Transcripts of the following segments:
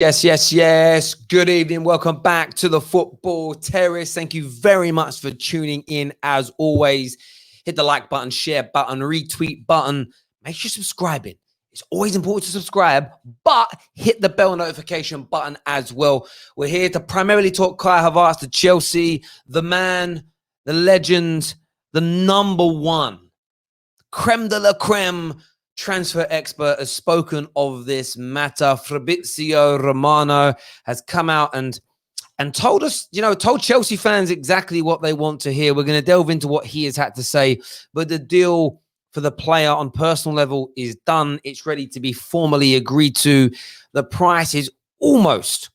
Yes, yes, yes. Good evening. Welcome back to the Football Terrace. Thank you very much for tuning in. As always, hit the like button, share button, retweet button. Make sure you're subscribing. It's always important to subscribe, but hit the bell notification button as well. We're here to primarily talk Kai Havertz, the Chelsea, the man, the legend, the number one, creme de la creme transfer expert has spoken of this matter. Fabrizio Romano has come out and told us, told Chelsea fans exactly what they want to hear. We're going to delve into what he has had to say, but the deal for the player on personal level is done. It's ready to be formally agreed to. The price is almost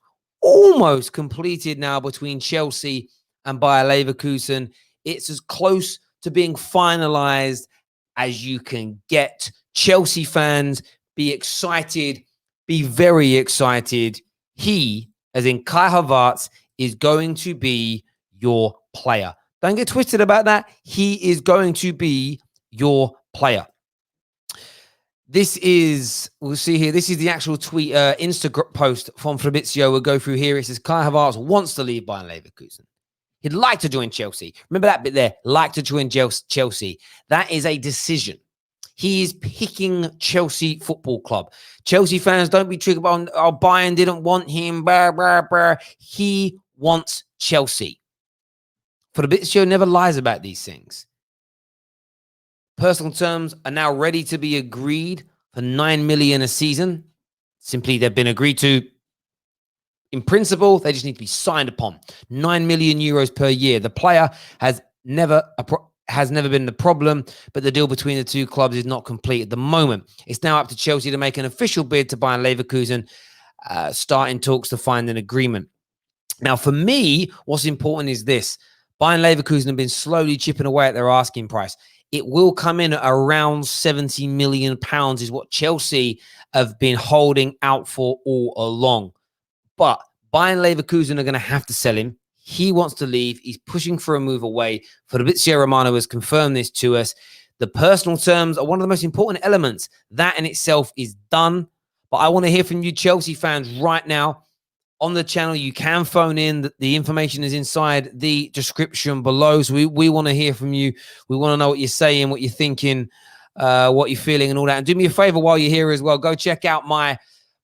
completed now between Chelsea and Bayer Leverkusen. It's as close to being finalized as you can get. Chelsea fans, be excited, be very excited. He, as in Kai Havertz, is going to be your player. Don't get twisted about that. He is going to be your player. This is, we'll see here, this is the actual tweet, Instagram post from Fabrizio. We'll go through here. It says, Kai Havertz wants to leave Bayer Leverkusen. He'd like to join Chelsea. Remember that bit there? Like to join Chelsea. That is a decision. He is picking Chelsea Football Club. Chelsea fans, don't be triggered on, Bayern didn't want him. Blah, blah, blah. He wants Chelsea. Fabrizio never lies about these things. Personal terms are now ready to be agreed for 9 million a season. Simply, they've been agreed to. In principle, they just need to be signed upon. 9 million euros per year. The player has never been the problem, but the deal between the two clubs is not complete at the moment. It's now up to Chelsea to make an official bid to Bayer Leverkusen, starting talks to find an agreement. Now, for me, what's important is this. Bayer Leverkusen have been slowly chipping away at their asking price. It will come in at around 70 million pounds is what Chelsea have been holding out for all along. But Bayer Leverkusen are going to have to sell him. He wants to leave. He's pushing for a move away. Fabrizio Romano has confirmed this to us. The personal terms are one of the most important elements. That in itself is done. But I want to hear from you, Chelsea fans, right now on the channel. You can phone in. The information is inside the description below. So we want to hear from you. We want to know what you're saying, what you're thinking, what you're feeling and all that. And do me a favor while you're here as well. Go check out my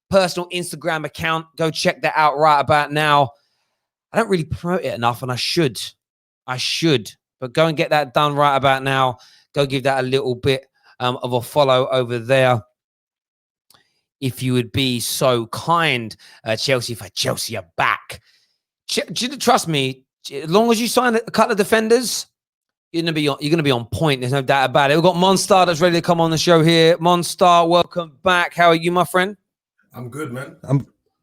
personal Instagram account. Go check that out right about now. I don't really promote it enough, and I should. But go and get that done right about now. Go give that a little bit of a follow over there. If you would be so kind, Chelsea, for Chelsea are back. Trust me, as long as you sign a couple of defenders, you're gonna be on point. There's no doubt about it. We've got Monstar that's ready to come on the show here. Monstar, welcome back. How are you, my friend? I'm good, man.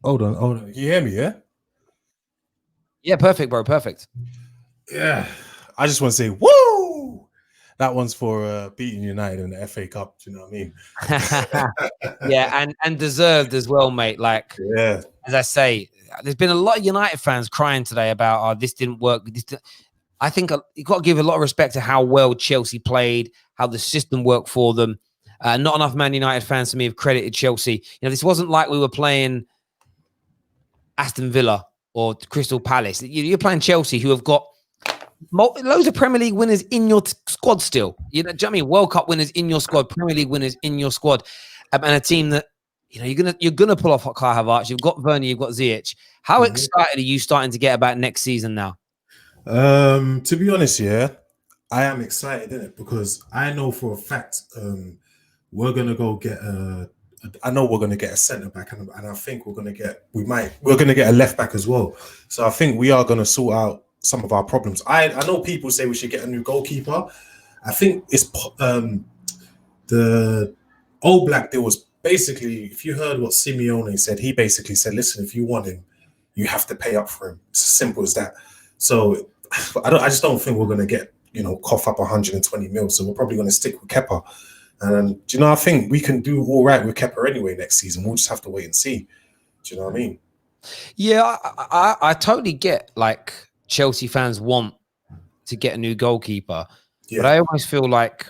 Hold on. Can you hear me? Yeah. Yeah, perfect, bro. Perfect. Yeah. I just want to say, woo! That one's for beating United in the FA Cup. Do you know what I mean? Yeah, and deserved as well, mate. Like, yeah, as I say, there's been a lot of United fans crying today about, this didn't work. I think you've got to give a lot of respect to how well Chelsea played, how the system worked for them. Not enough Man United fans to me have credited Chelsea. This wasn't like we were playing Aston Villa or Crystal Palace. You're playing Chelsea, who have got loads of Premier League winners in your squad still. Do you know what I mean? World Cup winners in your squad, Premier League winners in your squad, and a team that you're gonna pull off Kai Havertz. You've got Werner, you've got Ziyech. How excited are you starting to get about next season now? To be honest, yeah, I am excited, innit? Because I know for a fact we're gonna go get I know we're going to get a centre back, and I think we're going to get a left back as well. So I think we are going to sort out some of our problems. I know people say we should get a new goalkeeper. I think it's the All Black deal was basically, if you heard what Simeone said, he basically said, listen, if you want him, you have to pay up for him. It's as simple as that. So I just don't think we're going to get, cough up 120 mil. So we're probably going to stick with Kepa. And I think we can do all right with Kepa anyway next season. We'll just have to wait and see. Do you know what I mean? Yeah, I totally get, like, Chelsea fans want to get a new goalkeeper. Yeah. But I almost feel like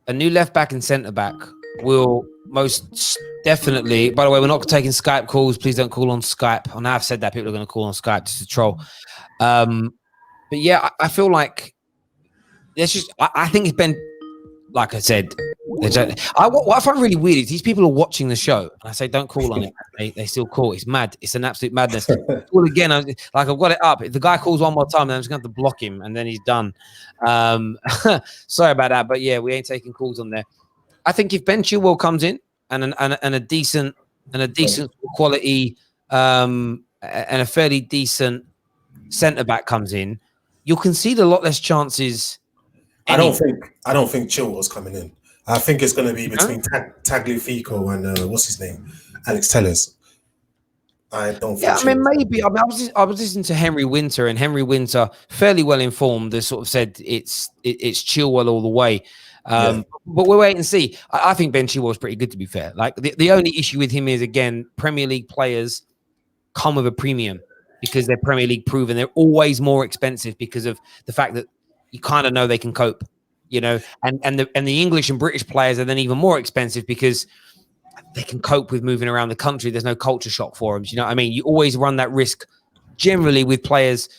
a new left back and centre back will most definitely. By the way, we're not taking Skype calls. Please don't call on Skype. I know I've said that people are going to call on Skype just to troll. But yeah, I feel like it's just. I think it's been, like I said. What I find really weird is these people are watching the show, and I say don't call on it. They still call. It's mad. It's an absolute madness. Call again. I've got it up. If the guy calls one more time, then I'm just going to have to block him, and then he's done. Sorry about that, but yeah, we ain't taking calls on there. I think if Ben Chilwell comes in and a decent quality and a fairly decent centre back comes in, you'll concede a lot less chances. I don't think Chilwell's coming in. I think it's going to be between Tagliafico and what's his name, Alex Telles. I don't. Yeah, I mean, maybe. I was listening to Henry Winter, and Henry Winter, fairly well informed, has sort of said it's Chilwell all the way. But we'll wait and see. I think Ben Chilwell is pretty good, to be fair. Like the only issue with him is, again, Premier League players come with a premium because they're Premier League proven. They're always more expensive because of the fact that you kind of know they can cope. You know, and the English and British players are then even more expensive because they can cope with moving around the country. There's no culture shock for them. Do you know what I mean? You always run that risk generally with players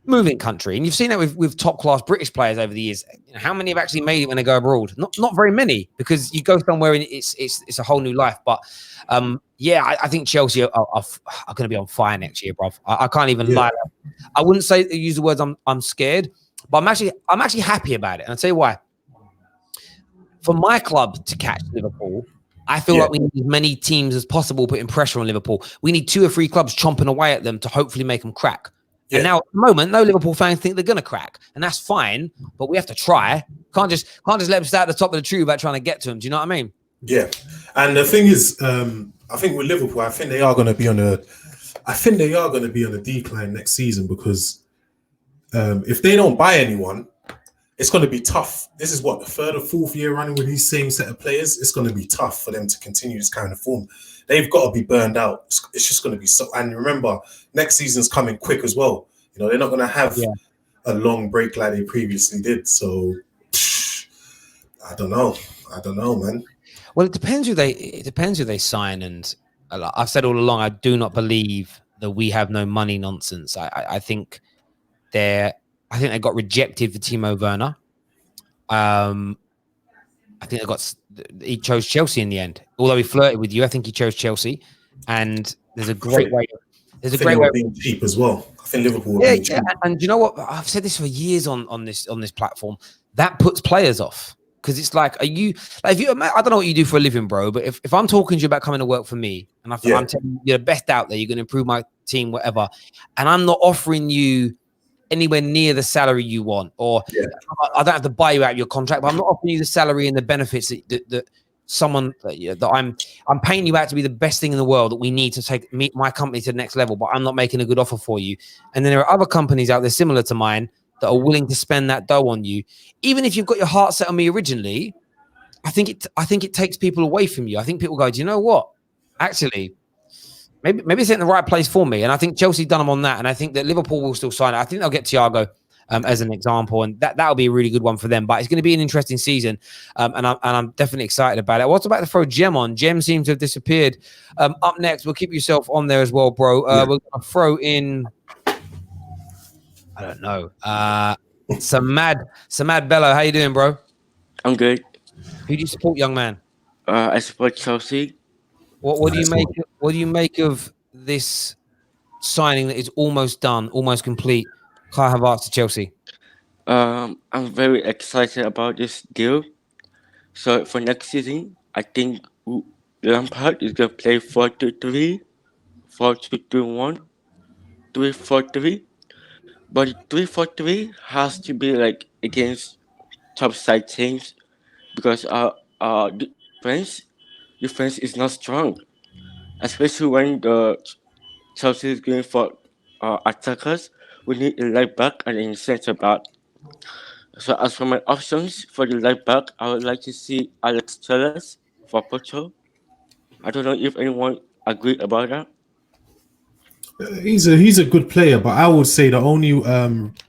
moving country. And you've seen that with top class British players over the years. How many have actually made it when they go abroad? Not very many, because you go somewhere and it's a whole new life. But I think Chelsea are going to be on fire next year, bro. I can't even lie. I wouldn't use the words I'm scared. But I'm actually happy about it. And I'll tell you why. For my club to catch Liverpool, I feel like we need as many teams as possible putting pressure on Liverpool. We need 2 or 3 clubs chomping away at them to hopefully make them crack. Yeah. And now at the moment, no Liverpool fans think they're going to crack. And that's fine, but we have to try. Can't just let them stay at the top of the tree about trying to get to them. Do you know what I mean? Yeah. And the thing is, I think with Liverpool, I think they are going to be on a decline next season, because if they don't buy anyone, it's going to be tough. This is what, the 3rd or 4th year running with these same set of players. It's going to be tough for them to continue this kind of form. They've got to be burned out. It's just going to be so. And remember, next season's coming quick as well. You know, they're not going to have a long break like they previously did. So I don't know, man. Well, it depends who they sign. And I've said all along, I do not believe that we have no money nonsense. I think they got rejected for Timo Werner. I think he chose Chelsea in the end. Although he flirted with you, I think he chose Chelsea. And there's a great way. Being cheap as well. I think Liverpool will be cheap. Yeah. And you know what? I've said this for years on this platform. That puts players off, because it's like, I don't know what you do for a living, bro. But if I'm talking to you about coming to work for me, and I'm telling you you're the best out there, you're going to improve my team, whatever, and I'm not offering you anywhere near the salary you want, or I don't have to buy you out of your contract, but I'm not offering you the salary and the benefits that I'm paying you out to be the best thing in the world that we need to take my company to the next level, but I'm not making a good offer for you. And then there are other companies out there similar to mine that are willing to spend that dough on you, even if you've got your heart set on me originally. I think it takes people away from you. I think people go, do you know what? Actually, maybe it's in the right place for me. And I think Chelsea done them on that. And I think that Liverpool will still sign it. I think they'll get Thiago as an example, and that'll be a really good one for them. But it's going to be an interesting season, and I'm definitely excited about it. I was about to throw Jem on. Jem seems to have disappeared. Up next, we'll keep yourself on there as well, bro. We're going to throw in, I don't know, Samad Bello. How you doing, bro? I'm good. Who do you support, young man? I support Chelsea. What do you make? What do you make of this signing that is almost done, almost complete? Kai Havertz to Chelsea. I'm very excited about this deal. So for next season, I think Lampard is gonna play 4-2-3, 4-2-2-1, 3-4-3. But 3-4-3 has to be like against top side teams, because our defense is not strong, especially when the Chelsea is going for attackers. We need a right back and a centre back. So as for my options for the right back, I would like to see Alex Terrace for Porto. I don't know if anyone agreed about that. He's a good player, but I would say the only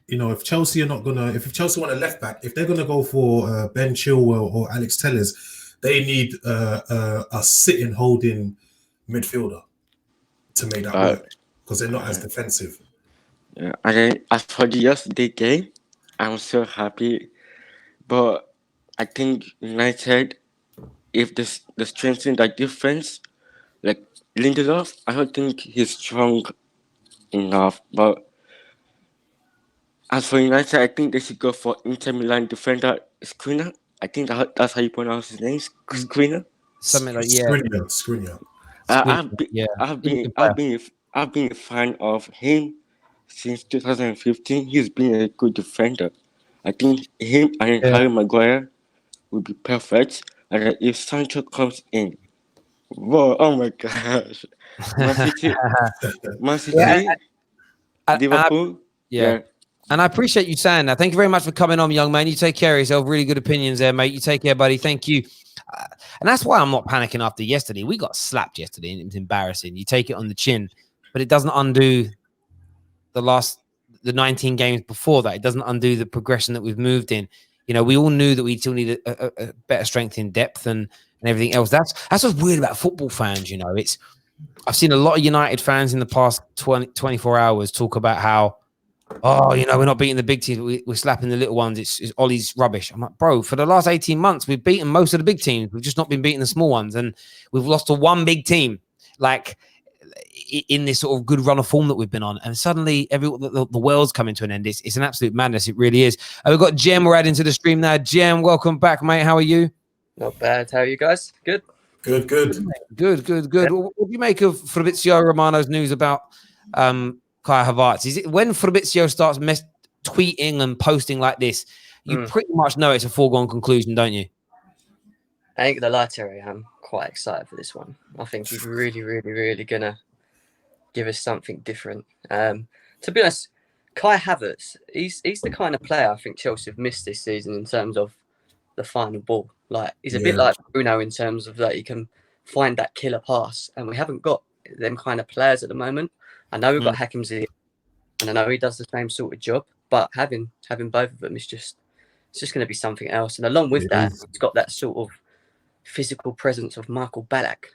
if Chelsea are not gonna, if Chelsea want a left back, if they're gonna go for Ben Chilwell or Alex Telles, They need a sitting holding midfielder to make that work because they're not as defensive. Yeah, and then as for the yesterday game, I'm so happy. But I think United, if the strength in that defense, like Lindelof, I don't think he's strong enough. But as for United, I think they should go for Inter Milan defender Skriniar. I think that's how you pronounce his name, Skriniar. Something like Skriniar. I've been a fan of him since 2015. He's been a good defender. I think him and Harry Maguire would be perfect. And then if Sancho comes in, whoa, oh my gosh. Man City, Liverpool. Yeah. And I appreciate you saying that. Thank you very much for coming on, young man. You take care of yourself. Really good opinions there, mate. You take care, buddy. Thank you. And that's why I'm not panicking after yesterday. We got slapped yesterday, and it was embarrassing. You take it on the chin, but it doesn't undo the 19 games before that. It doesn't undo the progression that we've moved in. You know, we all knew that we still need a better strength in depth and everything else. That's what's weird about football fans. You know, I've seen a lot of United fans in the past 24 hours talk about how, oh, you know, we're not beating the big teams. We're slapping the little ones. It's Ollie's rubbish. I'm like, bro, for the last 18 months, we've beaten most of the big teams. We've just not been beating the small ones. And we've lost to one big team, like in this sort of good run of form that we've been on. And suddenly the world's coming to an end. It's an absolute madness. It really is. And we've got Jem. We're adding to the stream now. Jem, welcome back, mate. How are you? Not bad. How are you guys? Good. Good. Good. Yeah. What do you make of Fabrizio Romano's news about Kai Havertz? Is it when Fabrizio starts tweeting and posting like this, you pretty much know it's a foregone conclusion, don't you? I ain't gonna lie, Terry. I'm quite excited for this one. I think he's really gonna give us something different. To be honest, Kai Havertz, he's the kind of player I think Chelsea have missed this season in terms of the final ball. Like he's a bit like Bruno in terms of that he can find that killer pass, and we haven't got them kind of players at the moment. I know we've got Hakim Ziyech, and I know he does the same sort of job, but having both of them is it's just going to be something else. And along with that, he's got that sort of physical presence of Michael Ballack.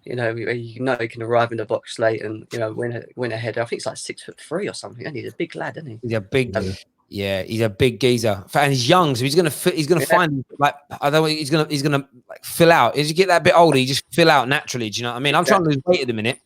You know he can arrive in the box late and win a header. I think it's like 6'3" or something. And he's a big lad, isn't he? He's a big. Yeah, he's a big geezer, and he's young, so he's gonna find like I don't know. He's gonna like fill out. As you get that bit older, you just fill out naturally. Do you know what I mean? I'm trying to lose weight at the minute,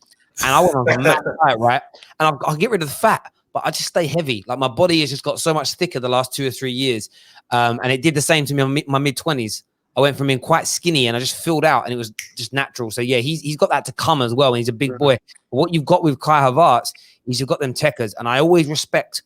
and I want to max diet, right? And I'll get rid of the fat, but I just stay heavy. Like my body has just got so much thicker the last 2 or 3 years, and it did the same to me in my mid-20s. I went from being quite skinny, and I just filled out, and it was just natural. So yeah, he's got that to come as well, and he's a big boy. But what you've got with Kai Havertz is you've got them techers, and I always respect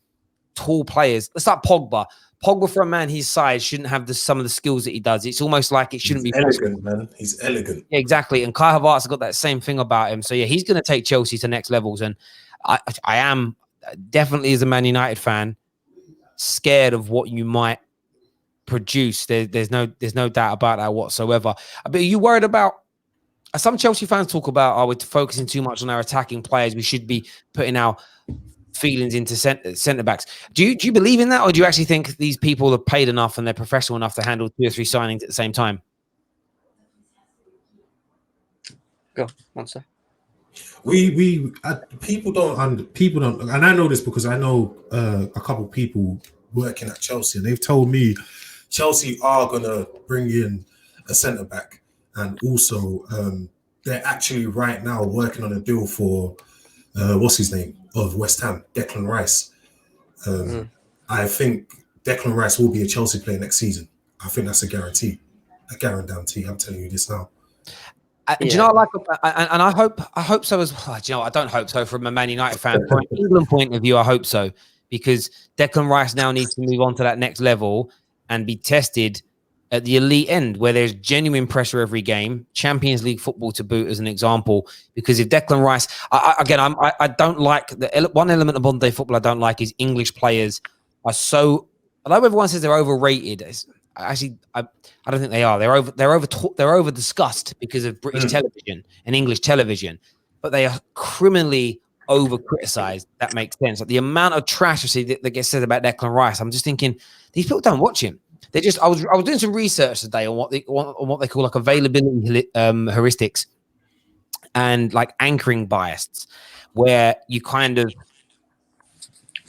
tall players. It's like Pogba. Pogba, for a man his size, shouldn't have some of the skills that he does. It's almost like it shouldn't be elegant, man. He's elegant. Yeah, exactly. And Kai Havertz has got that same thing about him. So yeah, he's going to take Chelsea to next levels. And I am definitely, as a Man United fan, scared of what you might produce. There's no doubt about that whatsoever. But are you worried about? Some Chelsea fans talk about, we're focusing too much on our attacking players. We should be putting our feelings into centre backs. Do you believe in that, or do you actually think these people are paid enough and they're professional enough to handle 2 or 3 signings at the same time? Go on, sir. People don't, and I know this because I know a couple of people working at Chelsea, and they've told me Chelsea are gonna bring in a centre back, and also they're actually right now working on a deal for what's his name of West Ham, Declan Rice. I think Declan Rice will be a Chelsea player next season. I think that's a guarantee. I'm telling you this now. Do you know what I like? And I hope so as well. Do you know, I don't hope so from a Man United fan. From an England point of view, I hope so, because Declan Rice now needs to move on to that next level and be tested at the elite end, where there's genuine pressure every game, Champions League football to boot as an example. Because if Declan Rice, I don't like one element of modern day football I don't like is English players are so, although everyone says they're overrated, I don't think they are. They're over discussed because of British television and English television, but they are criminally over criticized. That makes sense. Like the amount of trash I see that gets said about Declan Rice, I'm just thinking these people don't watch him. They just I was doing some research today on what they call like availability heuristics and like anchoring bias, where you kind of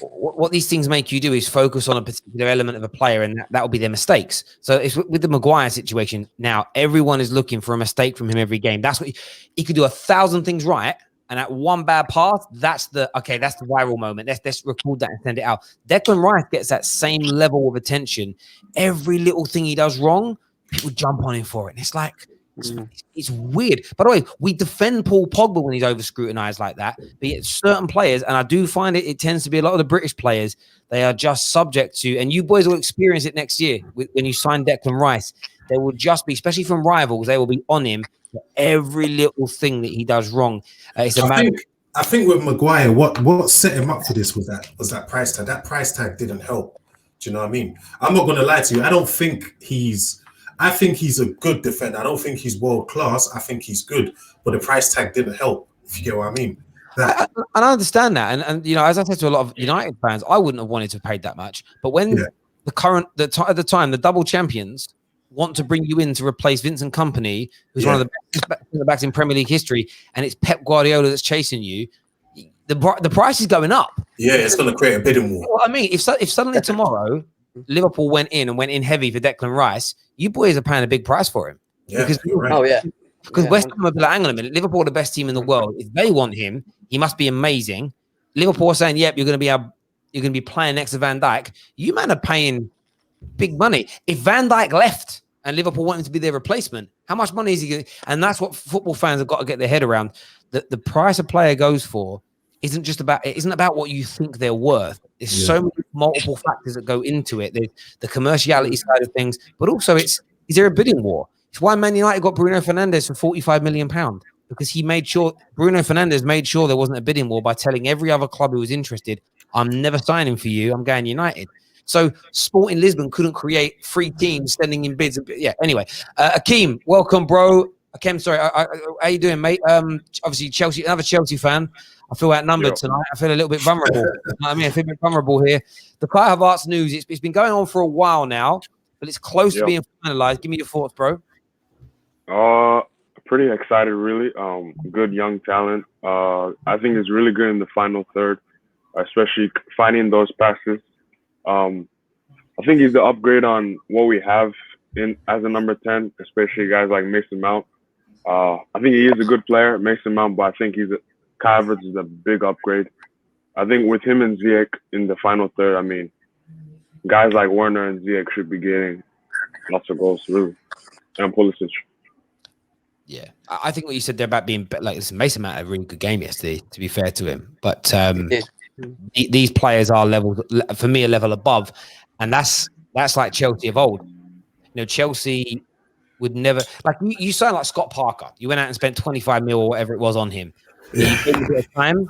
what these things make you do is focus on a particular element of a player, and that will be their mistakes. So it's with the Maguire situation now. Everyone is looking for a mistake from him every game. That's what he could do 1,000 things right, and at one bad pass, that's the viral moment. Let's record that and send it out. Declan Rice gets that same level of attention. Every little thing he does wrong, people jump on him for it, and it's like. It's weird. By the way, we defend Paul Pogba when he's over scrutinized like that. But yet certain players, and I do find it tends to be a lot of the British players, they are just subject to, and you boys will experience it next year when you sign Declan Rice. They will just be, especially from rivals, they will be on him for every little thing that he does wrong. I think with Maguire, what set him up for this was that price tag. That price tag didn't help. Do you know what I mean? I'm not going to lie to you. I think he's a good defender. I don't think he's world class. I think he's good, but the price tag didn't help. If you get what I mean. And I understand that. And you know, as I said to a lot of United fans, I wouldn't have wanted to have paid that much. But when at the time, the double champions want to bring you in to replace Vincent Kompany, who's one of the best in Premier League history, and it's Pep Guardiola that's chasing you, the price is going up. Yeah, it's going to create a bidding war. Well, I mean, if suddenly tomorrow Liverpool went in heavy for Declan Rice, you boys are paying a big price for him. Yeah, Because West Ham are like, hang on a minute, Liverpool are the best team in the world. If they want him, he must be amazing. Liverpool are saying, "Yep, you're going to be playing next to Van Dijk." You man are paying big money. If Van Dijk left and Liverpool wanted to be their replacement, how much money is he going? And that's what football fans have got to get their head around. The price a player goes for isn't about what you think they're worth. There's so many multiple factors that go into it. There's the commerciality side of things, but also is there a bidding war? It's why Man United got Bruno Fernandes for £45 million, because Bruno Fernandes made sure there wasn't a bidding war by telling every other club who was interested, I'm never signing for you, I'm going United. So Sporting Lisbon couldn't create 3 teams sending in bids. Anyway, Akeem, welcome, bro. Akeem, sorry, how you doing, mate? Obviously Chelsea, another Chelsea fan. I feel outnumbered tonight. I feel a little bit vulnerable. You know what I mean? I feel a bit vulnerable here. The Kai Havertz news, it's been going on for a while now, but it's close to being finalized. Give me your thoughts, bro. Pretty excited, really. Good young talent. I think it's really good in the final third, especially finding those passes. I think he's the upgrade on what we have in as a number 10, especially guys like Mason Mount. I think he is a good player, Mason Mount, but I think Kai Havertz is a big upgrade. I think with him and Ziyech in the final third, I mean, guys like Werner and Ziyech should be getting lots of goals, really. And Pulisic. Yeah, I think what you said there about being like, listen, Mason Mount had a really good game yesterday, to be fair to him. But these players are for me, a level above. And that's like Chelsea of old. You know, Chelsea would never, like you sound like Scott Parker. You went out and spent 25 mil or whatever it was on him. You gave him a bit of time,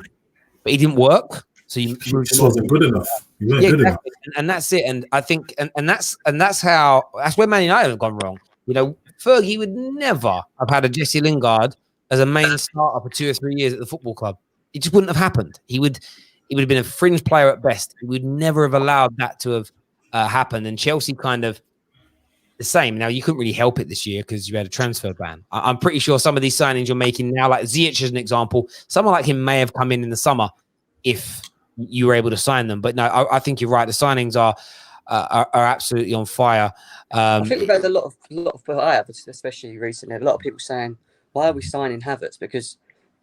but he didn't work. So he just wasn't good enough. Good enough. And that's it. And I think, and that's where Man United have gone wrong. You know, Fergie would never have had a Jesse Lingard as a main starter for 2 or 3 years at the football club. It just wouldn't have happened. He would have been a fringe player at best. He would never have allowed that to have happened. And Chelsea kind of the same. Now, you couldn't really help it this year because you had a transfer ban. I'm pretty sure some of these signings you're making now, like Ziyech as an example, someone like him may have come in the summer if you were able to sign them. But no, I think you're right. The signings are absolutely on fire. I think we've had a lot of I have, especially recently, a lot of people saying, why are we signing Havertz? Because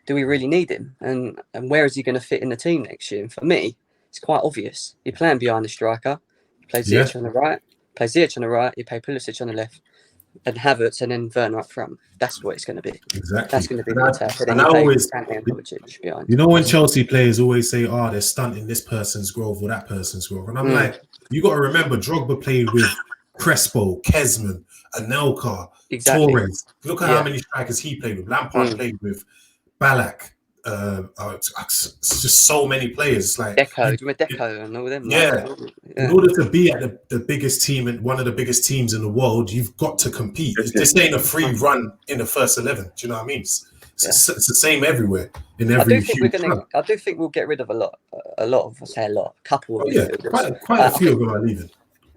do we really need him? And where is he going to fit in the team next year? And for me, it's quite obvious. You're playing behind the striker. You play Ziyech on the right. You play Pulisic on the left. And Havertz and then Werner up front. That's what it's going to be. Exactly. That's going to be the attack. And you know when Chelsea players always say, they're stunting this person's growth or that person's growth. And I'm like, you got to remember, Drogba played with Crespo, Kesman, Anelka, Torres. Look at how many strikers he played with. Lampard played with Ballack. It's just so many players. It's like Deco and all them. In order to be at the biggest team and one of the biggest teams in the world, you've got to compete. This ain't a free run in the first 11. Do you know what I mean? It's the same everywhere. I do think we'll get rid of a couple of quite a few of them are leaving.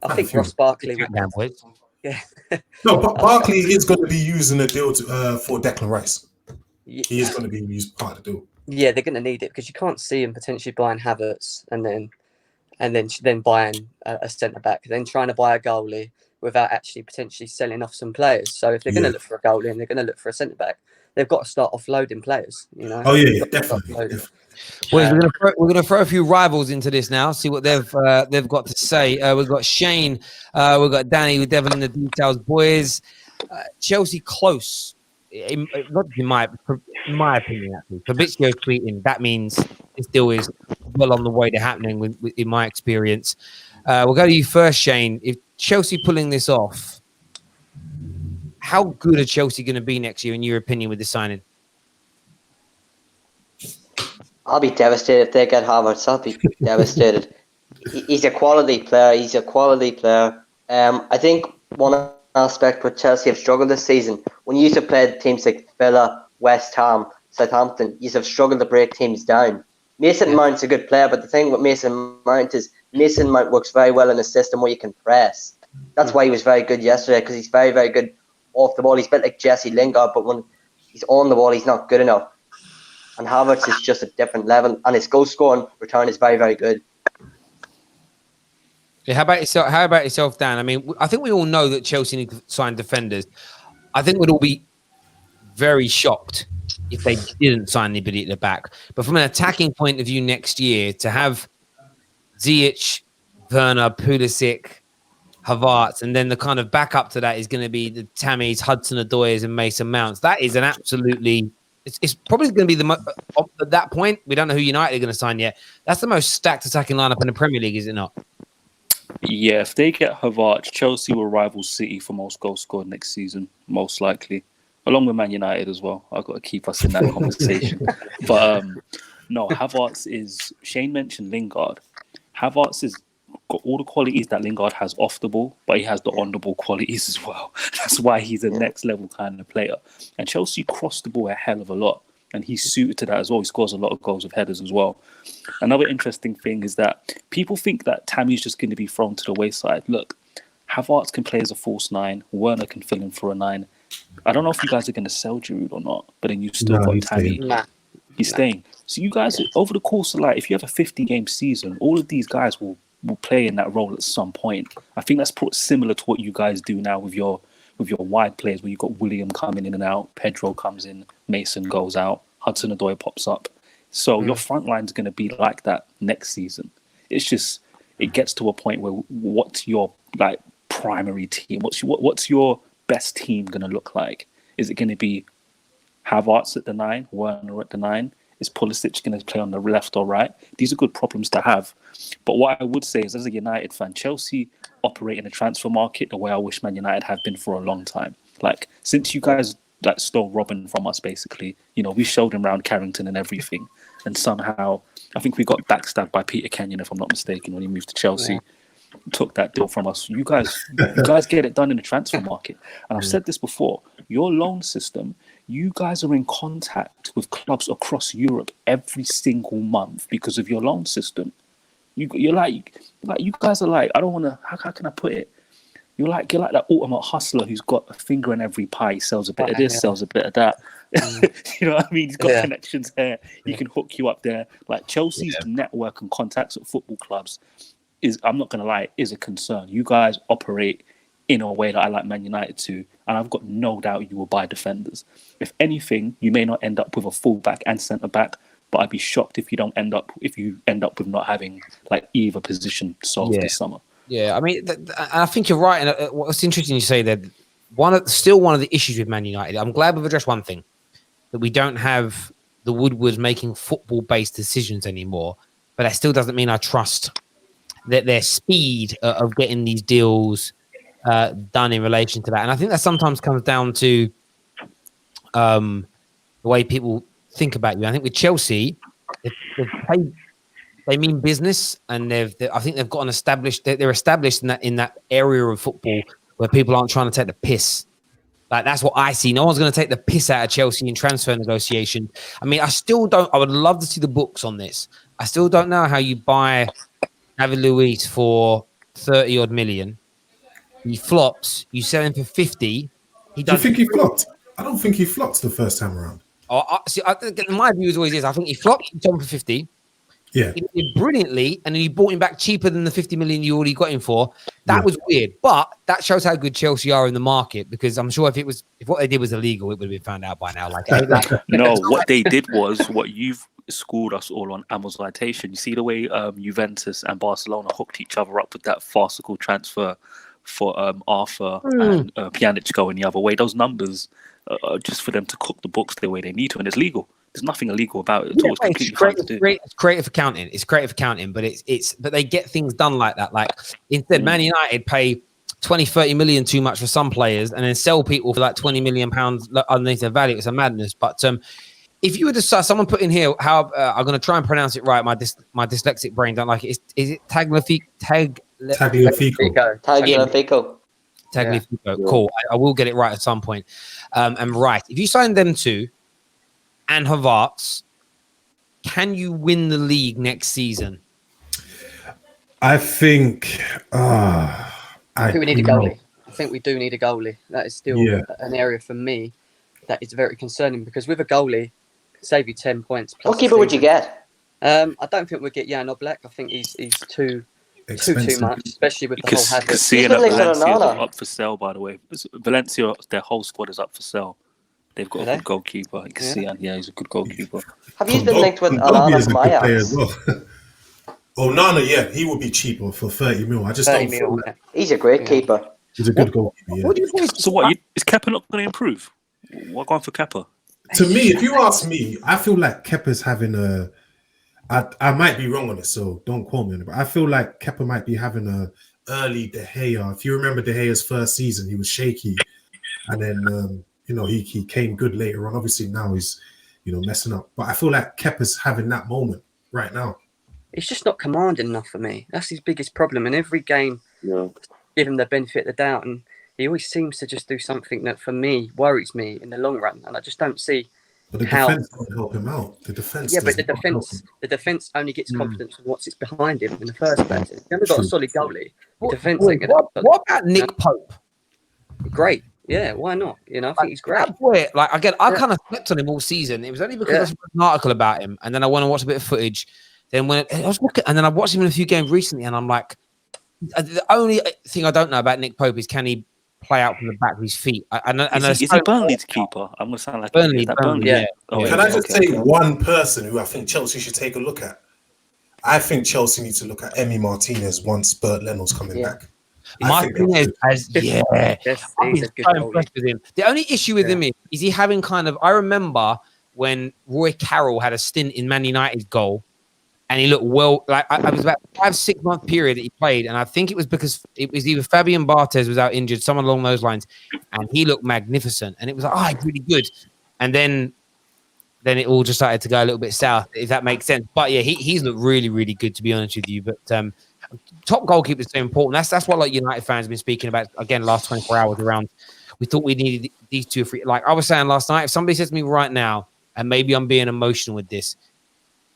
I think Ross Barkley would. Down, boys. Yeah. No, but Barkley is going to be using a deal for Declan Rice. Yeah. He is going to be used part of the deal. Yeah, they're going to need it because you can't see him potentially buying Havertz and then buying a centre back, then trying to buy a goalie without actually potentially selling off some players. So if they're going to look for a goalie and they're going to look for a centre back, they've got to start offloading players. You know. Oh yeah, definitely. Boys, we're gonna throw a few rivals into this now. See what they've got to say. We've got Shane, we've got Danny with Devil in the Details. Boys, Chelsea close. Not in my opinion, actually. Fabrizio's tweeting that means this deal is well on the way to happening. In my experience, we'll go to you first, Shane. If Chelsea pulling this off, how good are Chelsea going to be next year, in your opinion, with the signing? I'll be devastated if they get Havertz. I'll be devastated. He's a quality player. I think one aspect where Chelsea have struggled this season, when you used to play teams like Villa, West Ham, Southampton, you have struggled to break teams down. Mason Mount's a good player, but the thing with Mason Mount is Mason Mount works very well in a system where you can press. That's why he was very good yesterday, because he's very, very good off the ball. He's a bit like Jesse Lingard, but when he's on the ball, he's not good enough. And Havertz is just a different level, and his goal scoring return is very, very good. Yeah, how about yourself, Dan? I mean, I think we all know that Chelsea need to sign defenders. I think we'd all be very shocked if they didn't sign anybody at the back. But from an attacking point of view next year, to have Ziyech, Werner, Pulisic, Havertz, and then the kind of backup to that is going to be the Tammys, Hudson-Odois, and Mason Mounts. That is an absolutely... It's probably going to be at that point, we don't know who United are going to sign yet. That's the most stacked attacking lineup in the Premier League, is it not? Yeah, if they get Havertz, Chelsea will rival City for most goals scored next season, most likely, along with Man United as well. I've got to keep us in that conversation. But no, Havertz is... Shane mentioned Lingard. Havertz is got all the qualities that Lingard has off the ball, but he has the on the ball qualities as well. That's why he's a next level kind of player. And Chelsea crossed the ball a hell of a lot, and he's suited to that as well. He scores a lot of goals with headers as well. Another interesting thing is that people think that Tammy's just going to be thrown to the wayside. Look, Havertz can play as a false nine. Werner can fill in for a 9. I don't know if you guys are going to sell Giroud or not, but then you've still got Tammy. He's staying. So you guys, over the course of if you have a 50-game season, all of these guys will play in that role at some point. I think that's similar to what you guys do now with your wide players, where you've got William coming in and out, Pedro comes in, Mason goes out, Hudson-Odoi pops up. So your front line is going to be like that next season. It's just, it gets to a point where what's your primary team? What's your best team going to look like? Is it going to be Havertz at the 9, Werner at the 9? Is Pulisic going to play on the left or right? These are good problems to have. But what I would say is, as a United fan, Chelsea operate in a transfer market the way I wish Man United have been for a long time. Since you guys stole Robin from us, basically, we showed him around Carrington and everything. And somehow, I think we got backstabbed by Peter Kenyon, if I'm not mistaken, when he moved to Chelsea. Yeah. Took that deal from us. You guys get it done in the transfer market. And I've said this before, your loan system, you guys are in contact with clubs across Europe every single month because of your loan system. You guys are I don't want to, how can I put it? You're like that ultimate hustler who's got a finger in every pie. He sells a bit of this, sells a bit of that. You know what I mean? He's got connections there. He can hook you up there. Chelsea's network and contacts at football clubs is, I'm not going to lie, is a concern. You guys operate in a way that I like Man United to, and I've got no doubt you will buy defenders. If anything, you may not end up with a full-back and centre-back, but I'd be shocked if you end up with not having either position solved this summer. Yeah, I mean, I think you're right. And what's interesting you say that one of the issues with Man United, I'm glad we've addressed one thing, that we don't have the Woodwards making football-based decisions anymore, but that still doesn't mean I trust that their speed of getting these deals done in relation to that. And I think that sometimes comes down to the way people think about you. I think with Chelsea, they mean business, and I think they've gotten established. They're established in that area of football where people aren't trying to take the piss. That's what I see. No one's going to take the piss out of Chelsea in transfer negotiation. I mean, I would love to see the books on this. I still don't know how you buy David Luiz for 30 odd million. He flops. You sell him for 50. He Do you does. think he flopped? I don't think he flopped the first time around. I think my view is always is. I think he flopped. He sold him for 50. Yeah. He did brilliantly, and then you bought him back cheaper than the 50 million you already got him for. That was weird, but that shows how good Chelsea are in the market, because I'm sure if what they did was illegal, it would have been found out by now. No, what they did was what you've schooled us all on amortization. You see the way Juventus and Barcelona hooked each other up with that farcical transfer for Arthur and Pjanic going the other way. Those numbers are just for them to cook the books the way they need to, and it's legal. There's nothing illegal about it at all. It's completely fine to do. It's creative accounting. It's creative accounting, but but they get things done like that. Like instead, Man United pay 20, 30 million too much for some players, and then sell people for like 20 million pounds underneath their value. It's a madness. But if you were to someone put in here how I'm going to try and pronounce it right. My dyslexic brain don't like it. Is it Tagliafico? Tagliafico. Cool. I will get it right at some point. And right, if you sign them two and Havertz, can you win the league next season? I think we need a goalie. I think we do need a goalie. That is still an area for me that is very concerning, because with a goalie, save you 10 points. Plus what keeper would you get? I don't think we'll get Jan Oblak. I think he's too much, especially with the whole Havertz. Valencia is up for sale, by the way. Valencia, their whole squad is up for sale. They've got a good goalkeeper. You can see, he's a good goalkeeper. Have you been linked with Onana from Ajax? Onana, he would be cheaper for 30 mil. I just don't feel that. He's a great keeper. He's a good goalkeeper. Yeah. What do you think? So what? Is Kepa not going to improve? What going for Kepa? To me, if you ask me, I feel like Kepa's having a. I might be wrong on this, so don't quote me on it. But I feel like Kepa might be having a early De Gea. If you remember De Gea's first season, he was shaky, and then he came good later on. Obviously now he's messing up. But I feel like Kepa's having that moment right now. He's just not commanding enough for me. That's his biggest problem. In every game, give him the benefit of the doubt, and he always seems to just do something that, for me, worries me in the long run. And I just don't see but the defense doesn't help him out. The defense, but the defense only gets confidence from what's behind him in the first place. If you haven't got a solid goalie, defense ain't gonna. What about Nick Pope? Great. Yeah, why not? I think he's great. That boy, I kind of slept on him all season. It was only because I read an article about him, and then I went and watched a bit of footage. Then when I was looking, and then I watched him in a few games recently, and I'm like, the only thing I don't know about Nick Pope is, can he play out from the back of his feet? Is he Burnley's keeper? I'm going to sound like Burnley. Yeah. Can I just say one person who I think Chelsea should take a look at? I think Chelsea needs to look at Emi Martinez once Bert Leno's coming back. Martinez he's so impressed with him. The only issue with him is he having I remember when Roy Carroll had a stint in Man United's goal, and he looked well. I was about 5-6 month period that he played, and I think it was because it was either Fabian Barthez was out injured, someone along those lines, and he looked magnificent, and it was like, he's really good. And then it all just started to go a little bit south, if that makes sense. But yeah, he's looked really, really good, to be honest with you. But top goalkeeper is so important. That's what United fans have been speaking about again last 24 hours around. We thought we needed these 2 or 3. Like I was saying last night, if somebody says to me right now, and maybe I'm being emotional with this,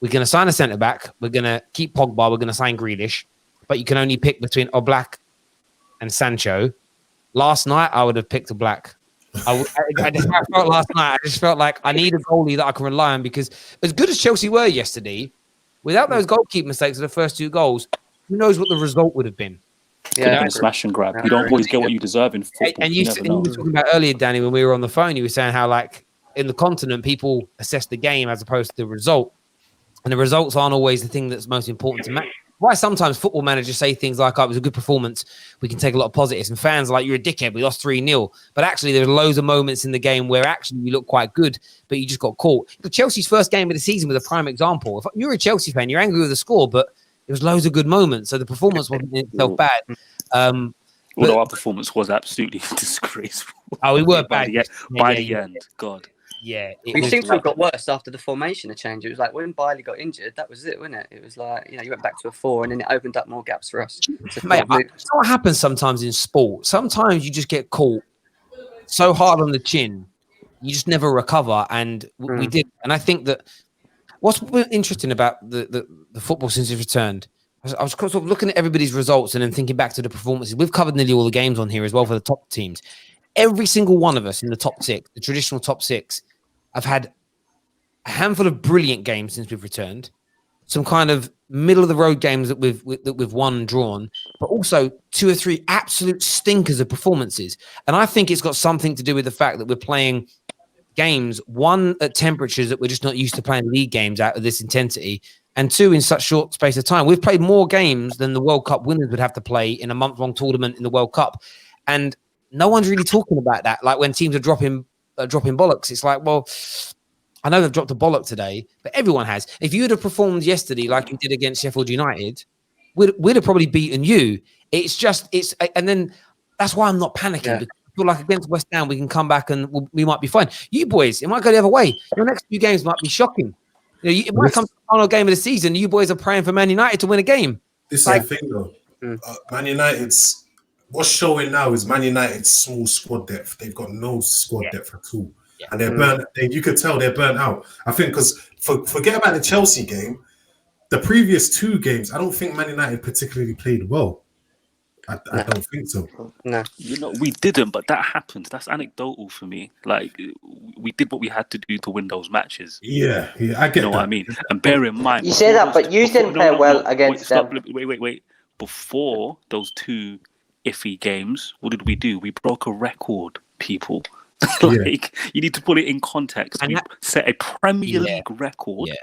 we're going to sign a centre back. We're going to keep Pogba. We're going to sign Grealish, but you can only pick between Oblak and Sancho. Last night, I would have picked Oblak. I felt last night. I just felt like I need a goalie that I can rely on, because as good as Chelsea were yesterday, without those goalkeeper mistakes of the first 2 goals, who knows what the result would have been? Yeah, smash and grab. You don't always get what you deserve in football. And you were talking about earlier, Danny, when we were on the phone, you were saying how in the continent, people assess the game as opposed to the result. And the results aren't always the thing that's most important to match. Why sometimes football managers say things like, it was a good performance, we can take a lot of positives. And fans are like, you're a dickhead, we lost 3-0. But actually, there's loads of moments in the game where actually we look quite good, but you just got caught. Chelsea's first game of the season was a prime example. If you're a Chelsea fan, you're angry with the score, but there was loads of good moments. So the performance wasn't in itself bad. Although our performance was absolutely disgraceful. We were bad. By the end, God. Yeah, we seem to have got worse after the formation change. It was like when Bailey got injured, that was it, wasn't it? It was like, you went back to a 4, and then it opened up more gaps for us. Mate, that's what happens sometimes in sport. Sometimes you just get caught so hard on the chin, you just never recover. And we did. And I think that what's interesting about the football since it's returned, I was sort of looking at everybody's results and then thinking back to the performances. We've covered nearly all the games on here as well for the top teams. Every single one of us in the top 6, the traditional top 6, have had a handful of brilliant games since we've returned, some kind of middle of the road games that we've won and drawn, but also 2 or 3 absolute stinkers of performances. And I think it's got something to do with the fact that we're playing games, one, at temperatures that we're just not used to playing league games out of this intensity, and 2, in such short space of time. We've played more games than the World Cup winners would have to play in a month-long tournament in the World Cup. And no one's really talking about that. Like when teams are dropping bollocks, it's like, well, I know they've dropped a bollock today, but everyone has. If you would have performed yesterday like you did against Sheffield United, we'd have probably beaten you. And then that's why I'm not panicking. Yeah. Because I feel like against West Ham, we can come back and we might be fine. You boys, it might go the other way. Your next few games might be shocking. It might come to the final game of the season. You boys are praying for Man United to win a game. This is the thing, though. Man United's what's showing now is Man United's small squad depth. They've got no squad depth at all, and they're burnt. You could tell they're burnt out. I think because forget about the Chelsea game, the previous 2 games, I don't think Man United particularly played well. I don't think so. No, we didn't, but that happened. That's anecdotal for me. Like, we did what we had to do to win those matches. Yeah, I get. You know what I mean? And bear in mind, You say that, but you didn't play well against them. Wait. Before those 2 iffy games, what did we do? We broke a record, people. You need to put it in context. We set a Premier League record. Yeah.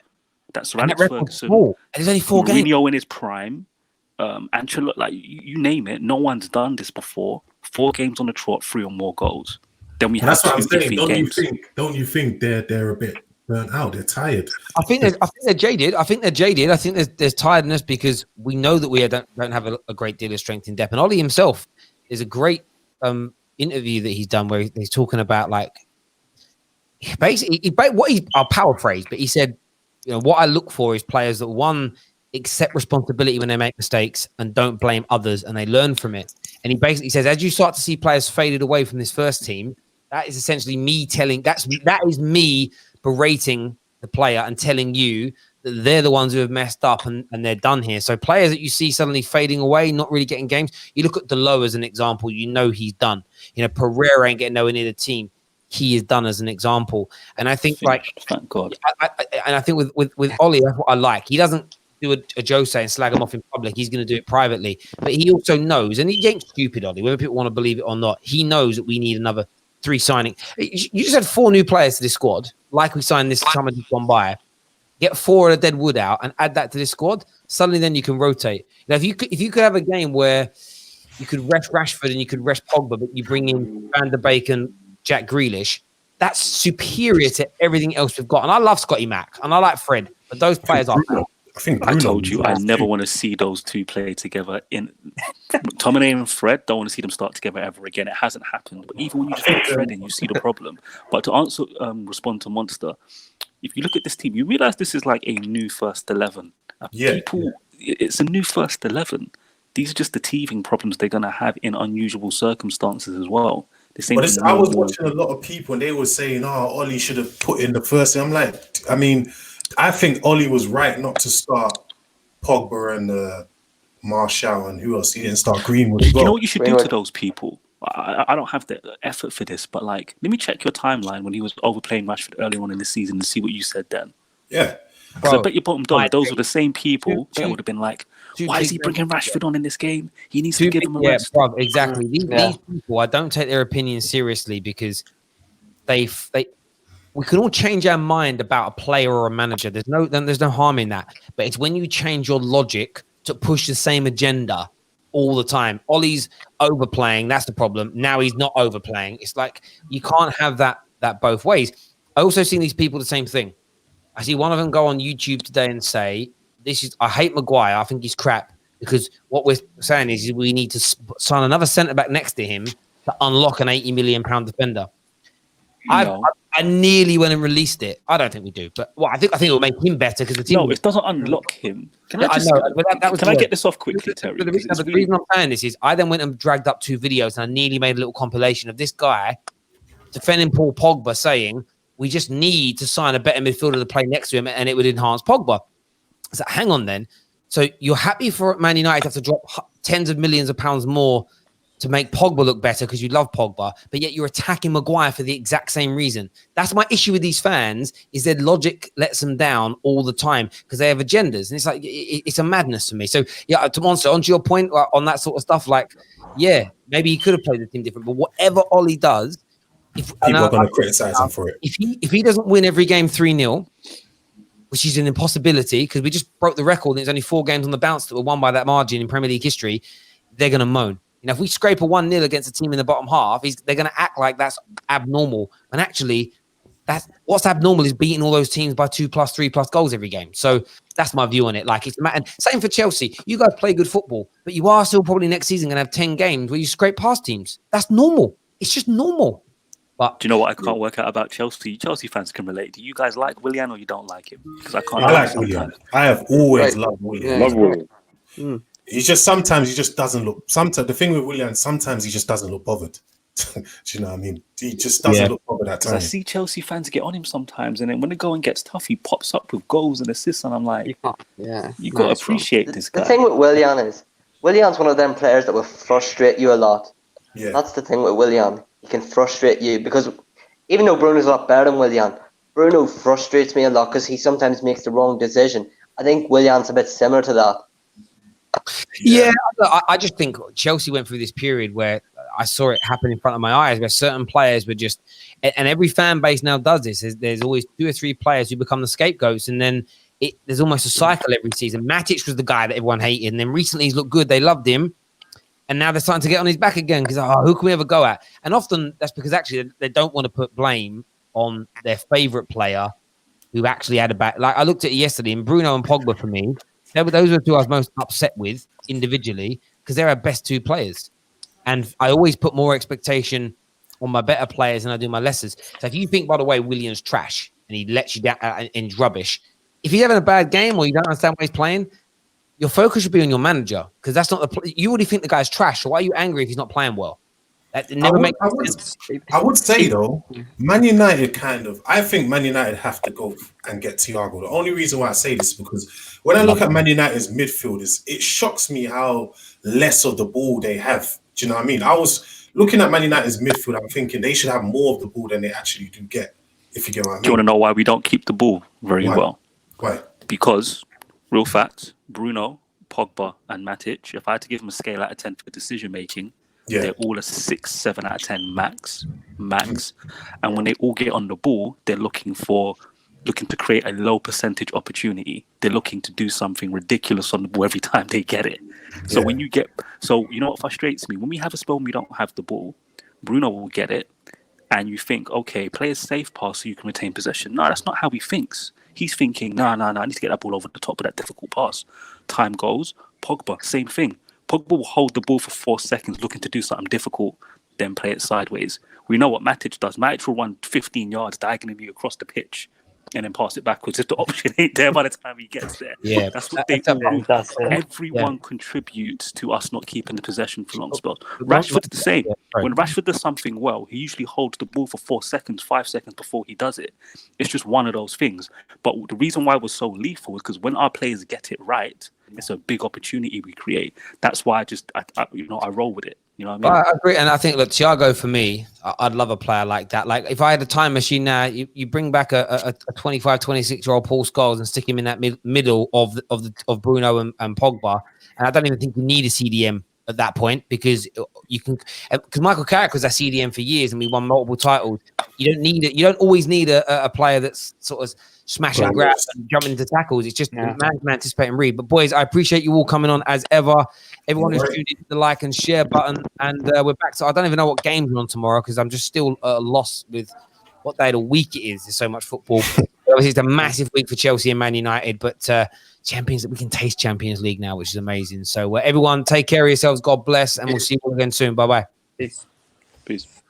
That's Alex Ferguson. And there's only 4 games. Mourinho in his prime. Ancelotti, like you name it, no one's done this before. 4 games on the trot, 3 or more goals. Then we have 2 iffy games. Don't you think they're a bit burnt out? They're tired. I think they're jaded. I think there's tiredness because we know that we don't have a great deal of strength in depth. And Ollie himself is a great interview that he's done where he's talking about, like, basically I'll paraphrase, but he said, what I look for is players that, one, accept responsibility when they make mistakes and don't blame others, and they learn from it. And he basically says, as you start to see players faded away from this first team, that is essentially me that is me berating the player and telling you that they're the ones who have messed up and they're done here. So players that you see suddenly fading away, not really getting games, you look at Delo as an example, he's done. Pereira ain't getting nowhere near the team. He is done as an example. And I think thank God. I think with Ollie, that's what I like. He doesn't do a Jose and slag him off in public. He's going to do it privately. But he also knows, and he ain't stupid, Ollie, whether people want to believe it or not, he knows that we need another 3 signing. You just had 4 new players to this squad, like we signed this summer just gone by. Get 4 of the dead wood out and add that to this squad. Suddenly then you can rotate. If you could have a game where you could rest Rashford and you could rest Pogba, but you bring in Van der Beek and Jack Grealish, that's superior to everything else we've got. And I love Scotty Mac and I like Fred, but those players are bad. I told you I never want to see those 2 play together. In McTominay and Fred, don't want to see them start together ever again. It hasn't happened. But even when you just put Fred in, you see the problem. But to respond to Monster, if you look at this team, you realize this is like a new first 11. It's a new first 11. These are just the teething problems they're going to have in unusual circumstances as well. I was watching a lot of people and they were saying, Ollie should have put in the first thing. I'm like, I think Ollie was right not to start Pogba and Martial and who else? He didn't start Greenwood. You know what you should do to those people? I don't have the effort for this, but let me check your timeline when he was overplaying Rashford earlier on in the season and see what you said then. Yeah. Because I bet you bottom dollar, those were the same people that would have been like, why is he bringing Rashford on in this game? He needs to give him a rest. Bro, exactly. These people, I don't take their opinions seriously because we can all change our mind about a player or a manager. There's no harm in that. But it's when you change your logic to push the same agenda all the time. Ollie's overplaying. That's the problem. Now he's not overplaying. It's like you can't have that both ways. I also see these people the same thing. I see one of them go on YouTube today and say, I hate Maguire. I think he's crap because what we're saying is we need to sign another centre back next to him to unlock an £80 million defender. I nearly went and released it. I don't think we do, but I think it will make him better because the team. No, it doesn't unlock him. Can I get this off quickly, Terry? The reason I'm saying this is I then went and dragged up 2 videos and I nearly made a little compilation of this guy defending Paul Pogba, saying we just need to sign a better midfielder to play next to him and it would enhance Pogba. So hang on then. So you're happy for Man United to have to drop tens of millions of pounds more to make Pogba look better because you love Pogba, but yet you're attacking Maguire for the exact same reason. That's my issue with these fans, is their logic lets them down all the time because they have agendas. And it's like, it's a madness to me. So yeah, to Monster, onto your point on that sort of stuff, like, yeah, maybe he could have played the team different, but whatever Ollie does, people are going to criticize him for it. If he doesn't win every game 3-0, which is an impossibility because we just broke the record and there's only 4 games on the bounce that were won by that margin in Premier League history, they're going to moan. You know, if we scrape a 1-0 against a team in the bottom half, they're going to act like that's abnormal. And actually, that's what's abnormal is beating all those teams by 2+, 3+ goals every game. So that's my view on it. Like, it's and same for Chelsea. You guys play good football, but you are still probably next season going to have 10 games where you scrape past teams. That's normal. It's just normal. But do you know what I can't work out about Chelsea? Chelsea fans can relate. Do you guys like Willian or you don't like him? Because I can't. I like Willian. I have always loved Willian. Love Willian. He's just sometimes he just doesn't look. Sometimes the thing with Willian, sometimes he just doesn't look bothered. Do you know what I mean? He just doesn't look bothered at times. I see Chelsea fans get on him sometimes, and then when the going gets tough, he pops up with goals and assists, and I'm like, you got to appreciate this guy. The thing with Willian is, Willian's one of them players that will frustrate you a lot. Yeah, that's the thing with Willian. He can frustrate you because even though Bruno's a lot better than Willian, Bruno frustrates me a lot because he sometimes makes the wrong decision. I think Willian's a bit similar to that. Yeah, I just think Chelsea went through this period where I saw it happen in front of my eyes, where certain players were just, and every fan base now does this. There's always 2 or 3 players who become the scapegoats, and then there's almost a cycle every season. Matic was the guy that everyone hated, and then recently he's looked good. They loved him, and now they're starting to get on his back again because who can we ever go at? And often that's because actually they don't want to put blame on their favorite player who actually had a bad. Like I looked at it yesterday, and Bruno and Pogba for me. Those were the 2 I was most upset with individually because they're our best 2 players. And I always put more expectation on my better players than I do my lessers. So if you think, by the way, William's trash and he lets you down and rubbish, if he's having a bad game or you don't understand what he's playing, your focus should be on your manager because that's not you already think the guy's trash. So why are you angry if he's not playing well? That never makes sense. I would say though, Man United I think Man United have to go and get Thiago. The only reason why I say this is because when I look at Man United's midfielders, it shocks me how less of the ball they have. Do you know what I mean? I was looking at Man United's midfield, I'm thinking they should have more of the ball than they actually do get, if you get what I mean. Do you want to know why we don't keep the ball very well? Why? Because, real facts, Bruno, Pogba and Matic, if I had to give them a scale out of 10 for decision making, they're all a 6, 7 out of 10 max. And when they all get on the ball, they're looking to create a low percentage opportunity. They're looking to do something ridiculous on the ball every time they get it. So when you know what frustrates me? When we have a spell and we don't have the ball, Bruno will get it, and you think, okay, play a safe pass so you can retain possession. No, that's not how he thinks. He's thinking, no, I need to get that ball over the top of that difficult pass. Time goes, Pogba, same thing. Pogba will hold the ball for 4 seconds looking to do something difficult, then play it sideways. We know what Matic does. Matic will run 15 yards diagonally across the pitch and then pass it backwards if the option ain't there by the time he gets there. Yeah, that's what they do. Everyone contributes to us not keeping the possession for long spells. Rashford's the same. When Rashford does something well, he usually holds the ball for 4 seconds, 5 seconds before he does it. It's just one of those things. But the reason why we're so lethal is because when our players get it right, it's a big opportunity we create. That's why I roll with it. You know what I mean? I agree, and I think, look, Thiago for me, I'd love a player like that. Like if I had a time machine now, you bring back a 25, 26-year-old Paul Scholes and stick him in that middle of Bruno and Pogba, and I don't even think you need a CDM at that point because Michael Carrick was a CDM for years and we won multiple titles. You don't need it. You don't always need a player that's sort of smash and grab and jump into tackles. It's just man anticipate and read. But boys, I appreciate you all coming on as ever. Everyone who's tuned in, hit the like and share button, and we're back. So I don't even know what games are on tomorrow because I'm just still lost with what day of the week it is. There's so much football. Obviously, it's a massive week for Chelsea and Man United, but we can taste Champions League now, which is amazing. So everyone, take care of yourselves. God bless, and we'll see you all again soon. Bye bye. Peace.